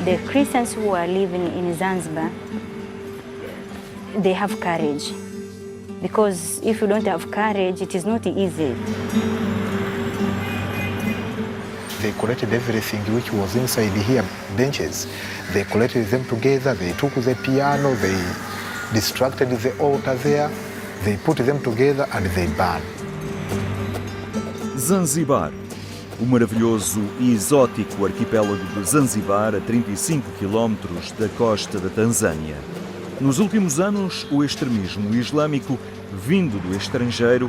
The Christians who are living in Zanzibar, they have courage. Because if you don't have courage, it is not easy. They collected everything which was inside here, benches. They collected them together, they took the piano, they distracted the altar there, they put them together and they burned. Zanzibar, o maravilhoso e exótico arquipélago de Zanzibar, a 35 quilómetros da costa da Tanzânia. Nos últimos anos, o extremismo islâmico, vindo do estrangeiro,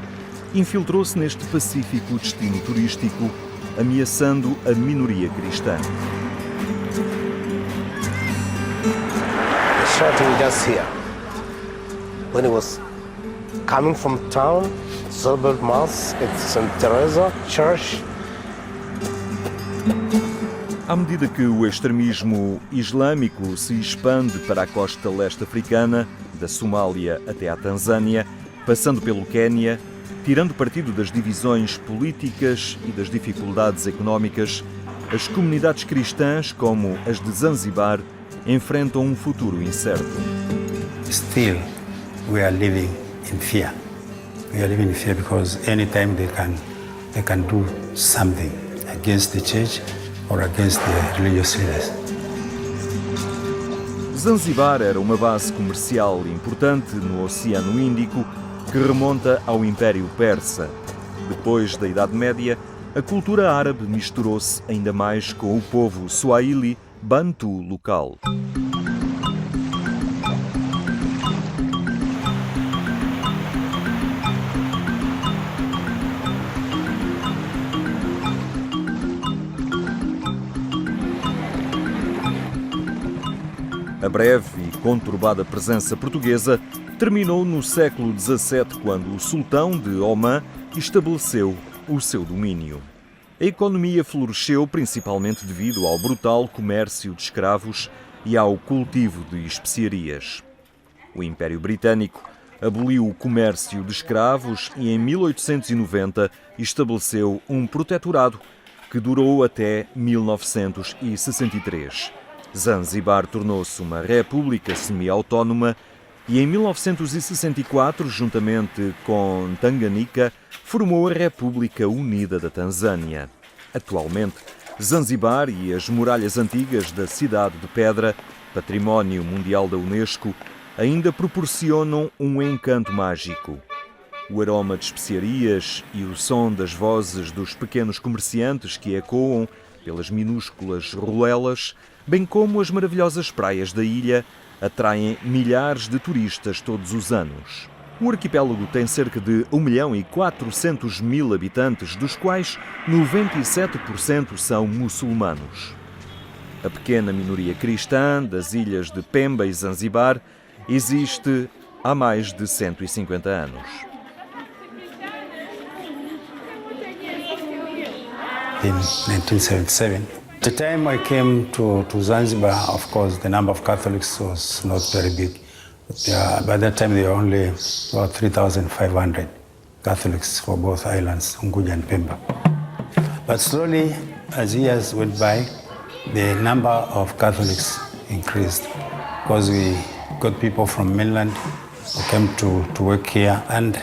infiltrou-se neste pacífico destino turístico, ameaçando a minoria cristã. The shot we just here, when he was coming from town, celebrate mass at St. Teresa Church. À medida que o extremismo islâmico se expande para a costa leste africana, da Somália até à Tanzânia, passando pelo Quénia, tirando partido das divisões políticas e das dificuldades económicas, as comunidades cristãs, como as de Zanzibar, enfrentam um futuro incerto. Still, we are living in fear. We are living in fear because anytime they can do something against the church or against the religious leaders. Zanzibar era uma base comercial importante no Oceano Índico que remonta ao Império Persa. Depois da Idade Média, a cultura árabe misturou-se ainda mais com o povo Swahili Bantu local. A breve e conturbada presença portuguesa terminou no século XVII, quando o sultão de Omã estabeleceu o seu domínio. A economia floresceu principalmente devido ao brutal comércio de escravos e ao cultivo de especiarias. O Império Britânico aboliu o comércio de escravos e em 1890 estabeleceu um protetorado que durou até 1963. Zanzibar tornou-se uma república semi-autónoma e em 1964, juntamente com Tanganyika, formou a República Unida da Tanzânia. Atualmente, Zanzibar e as muralhas antigas da Cidade de Pedra, Património Mundial da Unesco, ainda proporcionam um encanto mágico. O aroma de especiarias e o som das vozes dos pequenos comerciantes que ecoam pelas minúsculas rolelas, bem como as maravilhosas praias da ilha, atraem milhares de turistas todos os anos. O arquipélago tem cerca de 1.400.000 habitantes, dos quais 97% são muçulmanos. A pequena minoria cristã das ilhas de Pemba e Zanzibar existe há mais de 150 anos. In 1977, the time I came to Zanzibar, of course, the number of Catholics was not very big. By that time, there were only about 3,500 Catholics for both islands, Unguja and Pemba. But slowly, as years went by, the number of Catholics increased because we got people from mainland who came to work here. And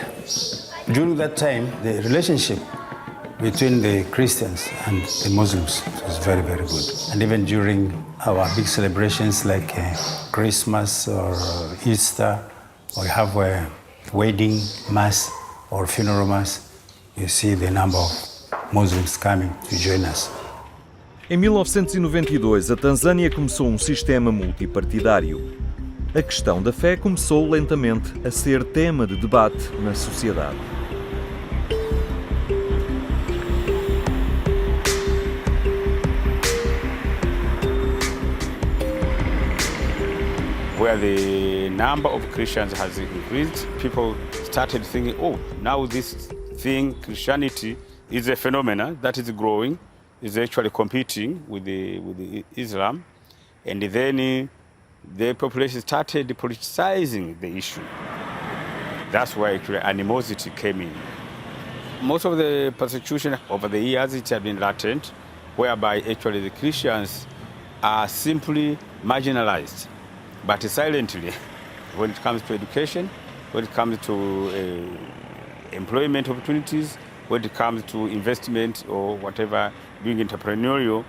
during that time, the relationship between the Christians and the Muslims was very, very good. And even during our big celebrations like Christmas or Easter, or we have a wedding mass or funeral mass, you see the number of Muslims coming to join us. Em 1992, a Tanzânia começou um sistema multipartidário. A questão da fé começou lentamente a ser tema de debate na sociedade. Where the number of Christians has increased, people started thinking, oh, now this thing, Christianity, is a phenomenon that is growing, is actually competing with the Islam. And then the population started politicizing the issue. That's why actually animosity came in. Most of the persecution over the years, it had been latent, whereby actually the Christians are simply marginalized, but silently, when it comes to education, when it comes to employment opportunities, when it comes to investment or whatever, doing entrepreneurial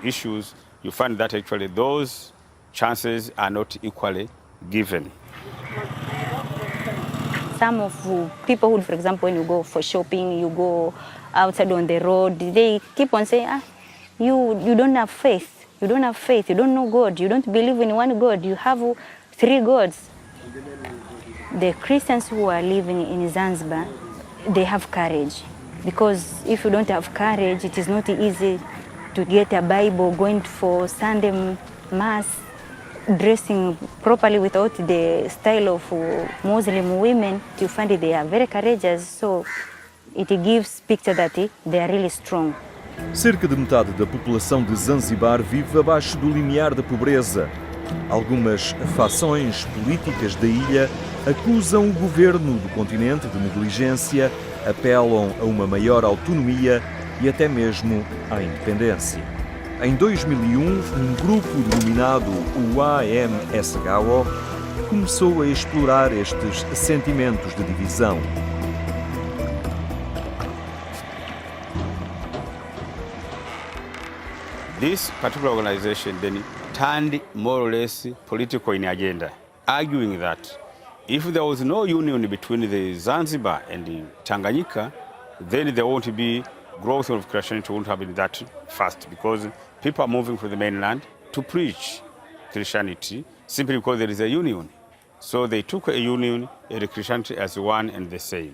issues, you find that actually those chances are not equally given. Some of people who, for example, when you go for shopping, you go outside on the road, they keep on saying, you don't have faith, you don't have faith, you don't know God, you don't believe in one God, you have 3 gods. The Christians who are living in Zanzibar, they have courage, because if you don't have courage, it is not easy to get a Bible, going for Sunday Mass, dressing properly without the style of Muslim women. You find they are very courageous, so it gives picture that they are really strong. Cerca de metade da população de Zanzibar vive abaixo do limiar da pobreza. Algumas fações políticas da ilha acusam o governo do continente de negligência, apelam a uma maior autonomia e até mesmo à independência. Em 2001, um grupo denominado o AMSHO começou a explorar estes sentimentos de divisão. This particular organization then turned more or less political in agenda, arguing that if there was no union between the Zanzibar and the Tanganyika, then there won't be growth of Christianity, won't have been that fast, because people are moving from the mainland to preach Christianity simply because there is a union. So they took a union and Christianity as one and the same.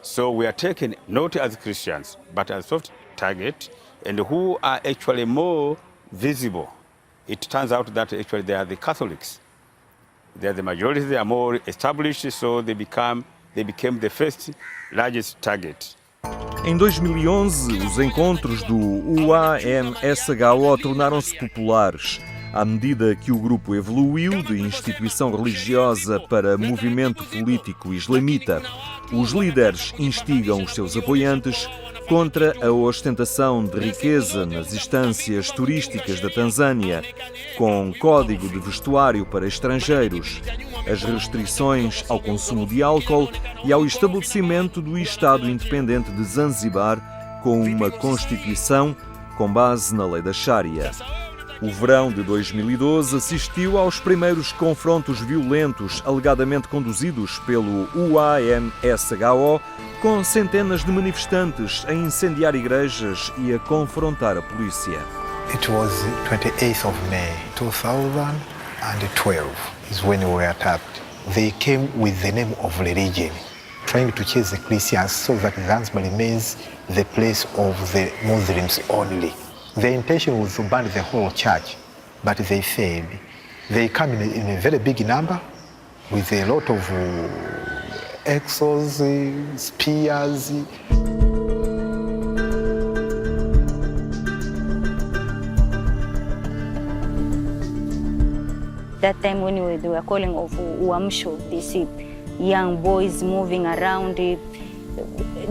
So we are taken not as Christians, but as soft target, and who are actually more visible. It turns out that actually they are the Catholics. They are the majority, they are more established, so they became the first largest target. Em 2011, os encontros do UAMSHO tornaram-se populares. À medida que o grupo evoluiu de instituição religiosa para movimento político islamita, os líderes instigam os seus apoiantes contra a ostentação de riqueza nas estâncias turísticas da Tanzânia, com código de vestuário para estrangeiros, as restrições ao consumo de álcool e ao estabelecimento do Estado Independente de Zanzibar com uma Constituição com base na lei da Sharia. O verão de 2012 assistiu aos primeiros confrontos violentos alegadamente conduzidos pelo UAMSHO, com centenas de manifestantes a incendiar igrejas e a confrontar a polícia. It was 28th of May 2012 is when we were attacked. They came with the name of religion, trying to chase the Christians so that Zanzibar remains the place of the Muslims only. The intention was to ban the whole church, but they failed. They come in a very big number with a lot of axes, spears. That time when they were calling of Uamsho, they see young boys moving around,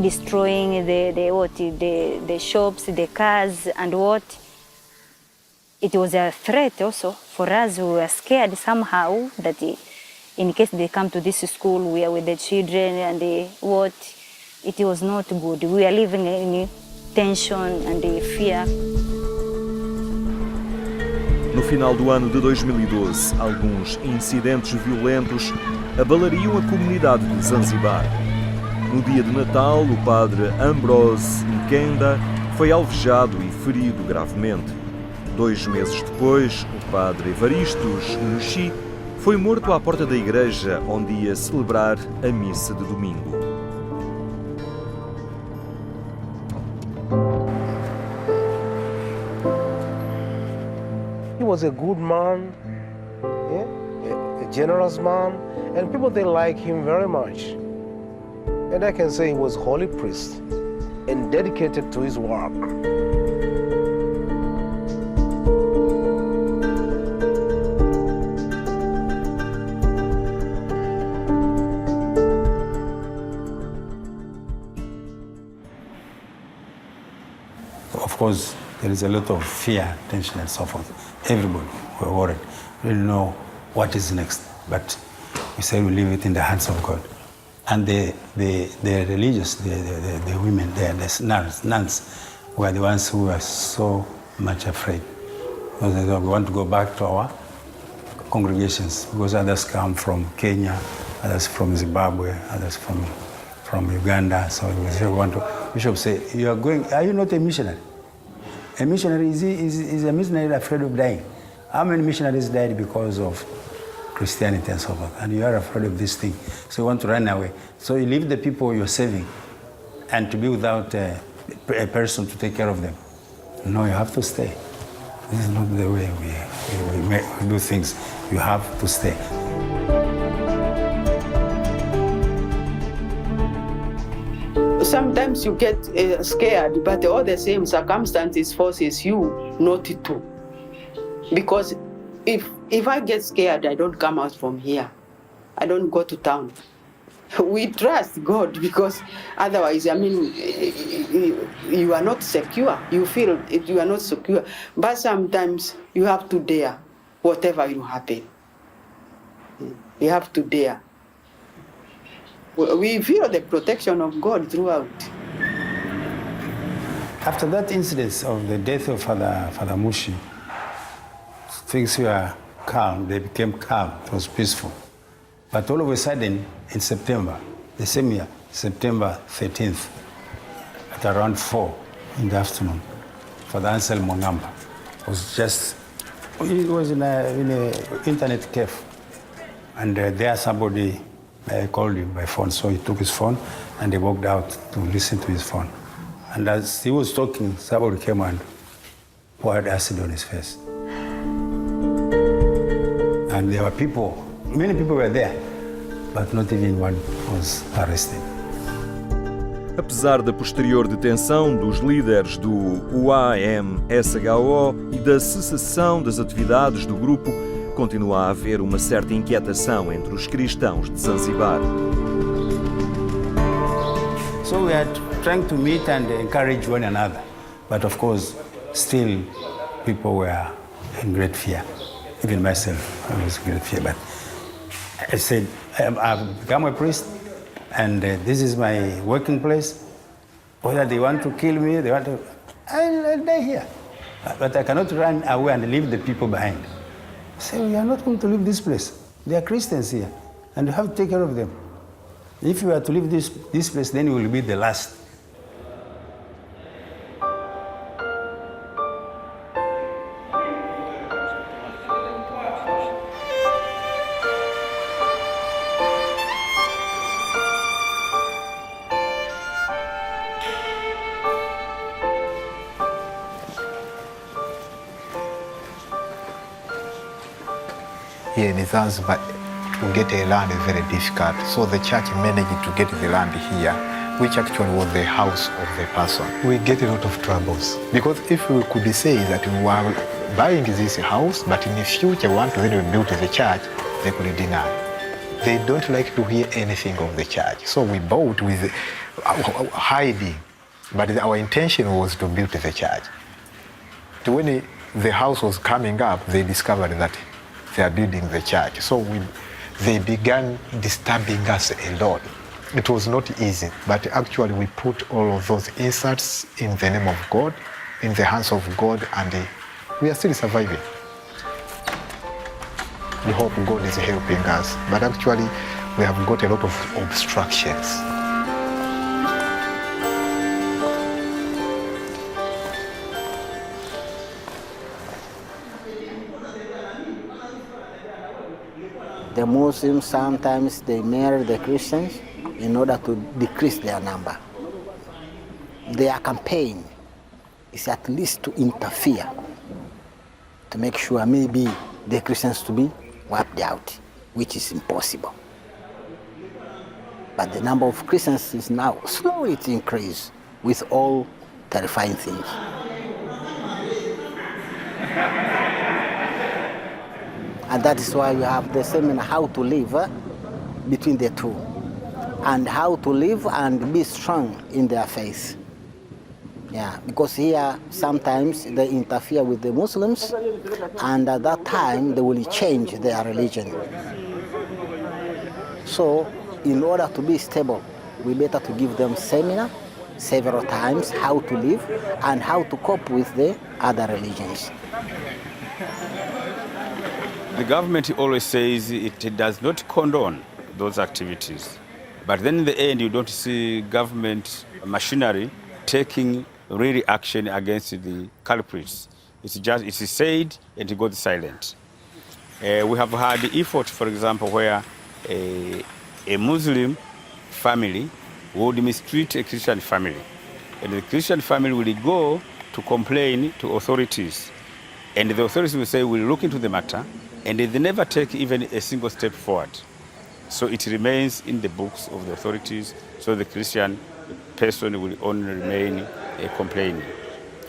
destroying the shops, the cars, and what. It was a threat also for us. We were scared somehow that in case they come to this school, we are with the children and what. It was not good. We are living in tension and fear. No final do ano de 2012, alguns incidentes violentos abalariam a comunidade de Zanzibar. No dia de Natal, o padre Ambrose Nkenda foi alvejado e ferido gravemente. 2 meses depois, o padre Evaristos Nushi foi morto à porta da igreja onde ia celebrar a missa de domingo. He was a good man, yeah? a generous man, and people, they like him very much. And I can say he was a holy priest and dedicated to his work. Of course, there is a lot of fear, tension, and so forth. Everybody were worried. We didn't know what is next. But we said we leave it in the hands of God. And the religious, the women, the nuns were the ones who were so much afraid. Because they thought, we want to go back to our congregations, because others come from Kenya, others from Zimbabwe, others from Uganda. So we want to. Bishop said, "You are going. Are you not a missionary? A missionary is a missionary afraid of dying. How many missionaries died because of Christianity and so forth? And you are afraid of this thing. So you want to run away. So you leave the people you're saving, and to be without a person to take care of them. No, you have to stay. This is not the way we do things. You have to stay." Sometimes you get scared, but all the same circumstances forces you not to. Because if I get scared, I don't come out from here. I don't go to town. We trust God, because otherwise, I mean, you are not secure. You feel you are not secure. But sometimes you have to dare whatever will happen. You have to dare. We feel the protection of God throughout. After that incident of the death of Father Mushi, things were calm. They became calm. It was peaceful. But all of a sudden, in September, the same year, September 13th, at around 4 in the afternoon, Father Anselmo Ngamba he was in an internet cafe. And there somebody called him by phone. So he took his phone and he walked out to listen to his phone. And as he was talking, somebody came and poured acid on his face. And there were people, many people were there, but not even one was arrested. Apesar da posterior detenção dos líderes do UAMSHO e da cessação das atividades do grupo, continua a haver uma certa inquietação entre os cristãos de Zanzibar. So we are trying to meet and encourage one another. But of course, still people were in great fear. Even myself, I was in great fear. But I said, I've become a priest, and this is my working place. Whether they want to kill me, I'll die here. But I cannot run away and leave the people behind. I said, we are not going to leave this place. They are Christians here, and you have to take care of them. If you are to leave this place, then you will be the last. Here in Zanzibar, to get a land is very difficult. So the church managed to get the land here, which actually was the house of the person. We get a lot of troubles. Because if we could say that we were buying this house, but in the future we want to rebuild the church, they could deny. They don't like to hear anything of the church. So we bought with hiding, but our intention was to build the church. When the house was coming up, they discovered that they are building the church. So they began disturbing us a lot. It was not easy, but actually we put all of those insults in the name of God, in the hands of God, and we are still surviving. We hope God is helping us, but actually we have got a lot of obstructions. The Muslims, sometimes they marry the Christians in order to decrease their number. Their campaign is at least to interfere, to make sure maybe the Christians to be wiped out, which is impossible. But the number of Christians is now slowly to increase with all terrifying things. And that is why we have the seminar, how to live between the two, and how to live and be strong in their faith. Yeah, because here sometimes they interfere with the Muslims, and at that time they will change their religion. So in order to be stable, we better to give them seminar several times how to live and how to cope with the other religions. The government always says it does not condone those activities. But then in the end, you don't see government machinery taking really action against the culprits. It is said and it goes silent. We have had effort, for example, where a Muslim family would mistreat a Christian family. And the Christian family will go to complain to authorities. And the authorities will say, we'll look into the matter, and they never take even a single step forward. So it remains in the books of the authorities, so the Christian person will only remain complaining.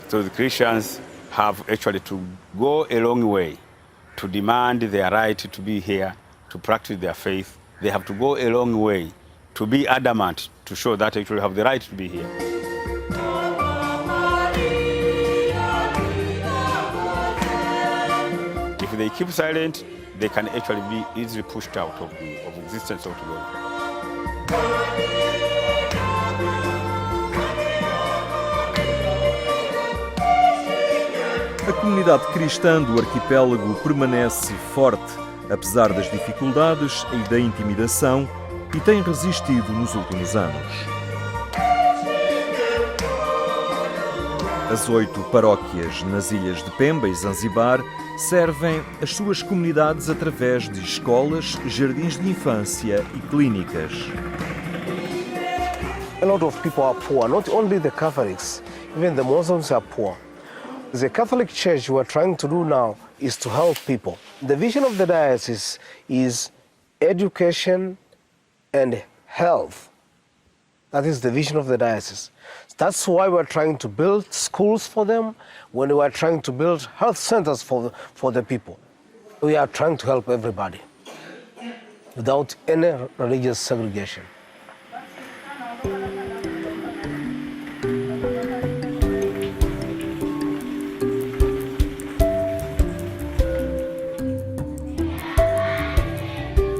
So the Christians have actually to go a long way to demand their right to be here, to practice their faith. They have to go a long way to be adamant, to show that they actually have the right to be here. If they keep silent, they can actually be easily pushed out of existence altogether. A comunidade cristã do arquipélago permanece forte, apesar das dificuldades e da intimidação, e tem resistido nos últimos anos. As 8 paróquias nas ilhas de Pemba e Zanzibar servem as suas comunidades através de escolas, jardins de infância e clínicas. A lot of people are poor, not only the Catholics, even the Muslims are poor. The Catholic Church, what we're trying to do now is to help people. The vision of the diocese is education and health. That is the vision of the diocese. That's why we're trying to build schools for them, when we are trying to build health centers for the people. We are trying to help everybody without any religious segregation.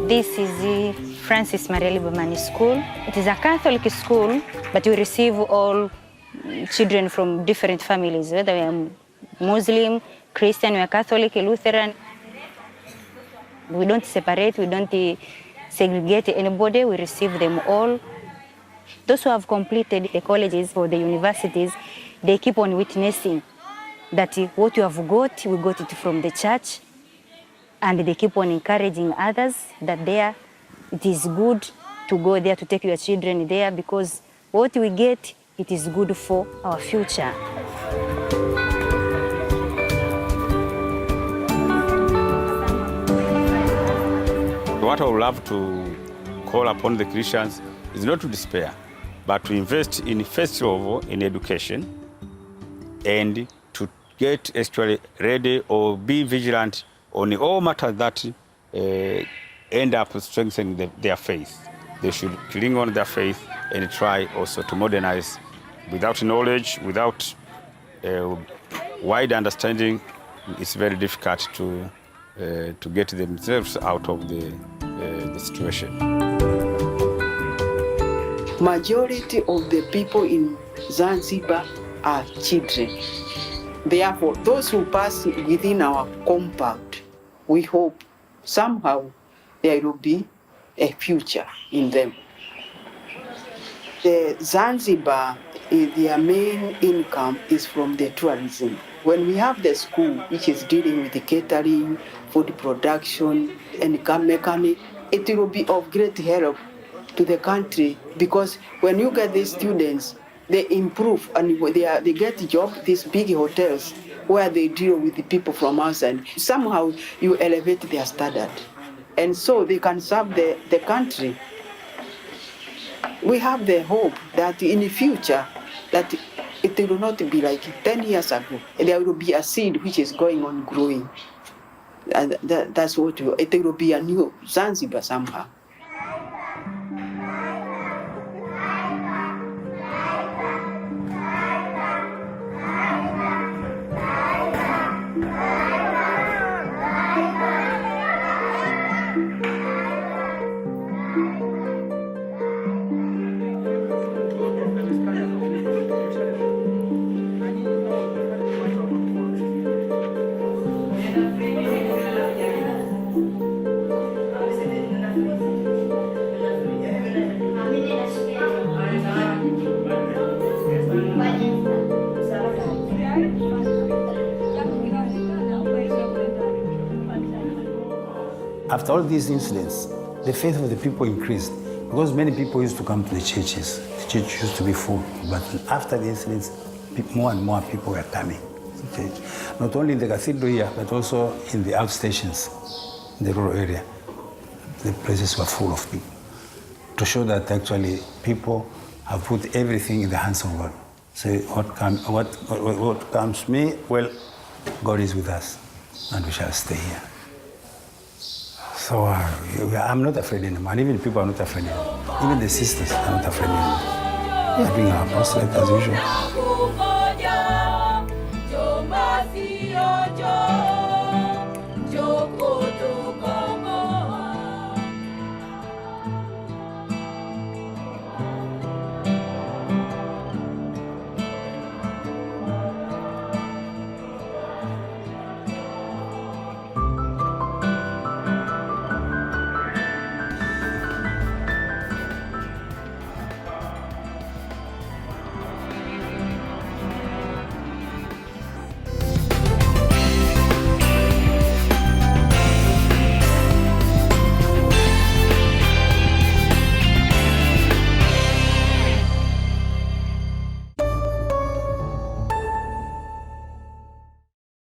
This is Francis Maria Liberman School. It is a Catholic school, but we receive all children from different families, whether we are Muslim, Christian, we are Catholic, Lutheran. We don't separate, we don't segregate anybody, we receive them all. Those who have completed the colleges or the universities, they keep on witnessing that what you have got, we got it from the church. And they keep on encouraging others that there it is good to go there, to take your children there, because what we get, it is good for our future. What I would love to call upon the Christians is not to despair, but to invest in, first of all, in education, and to get actually ready or be vigilant on all matters that end up strengthening their faith. They should cling on their faith and try also to modernize. Without knowledge, without wide understanding, it's very difficult to get themselves out of the situation. Majority of the people in Zanzibar are children. Therefore, those who pass within our compound, we hope somehow there will be a future in them. The Zanzibar, their main income is from the tourism. When we have the school, which is dealing with the catering, food production, and car mechanic, it will be of great help to the country, because when you get these students, they improve and they get a job, these big hotels where they deal with the people from outside. Somehow you elevate their standard. And so they can serve the country. We have the hope that in the future, that it will not be like 10 years ago. There will be a seed which is going on growing. And that's what it will be a new Zanzibar somehow. after all these incidents, the faith of the people increased because many people used to come to the churches. The church used to be full, but after the incidents, more and more people were coming to church. Not only in the cathedral here, but also in the outstations, in the rural area. The places were full of people to show that actually people have put everything in the hands of God. Say, what comes to me? Well, God is with us, and we shall stay here. So I'm not afraid anymore. Even people are not afraid anymore. Even the sisters are not afraid anymore. They are doing our apostolate as usual.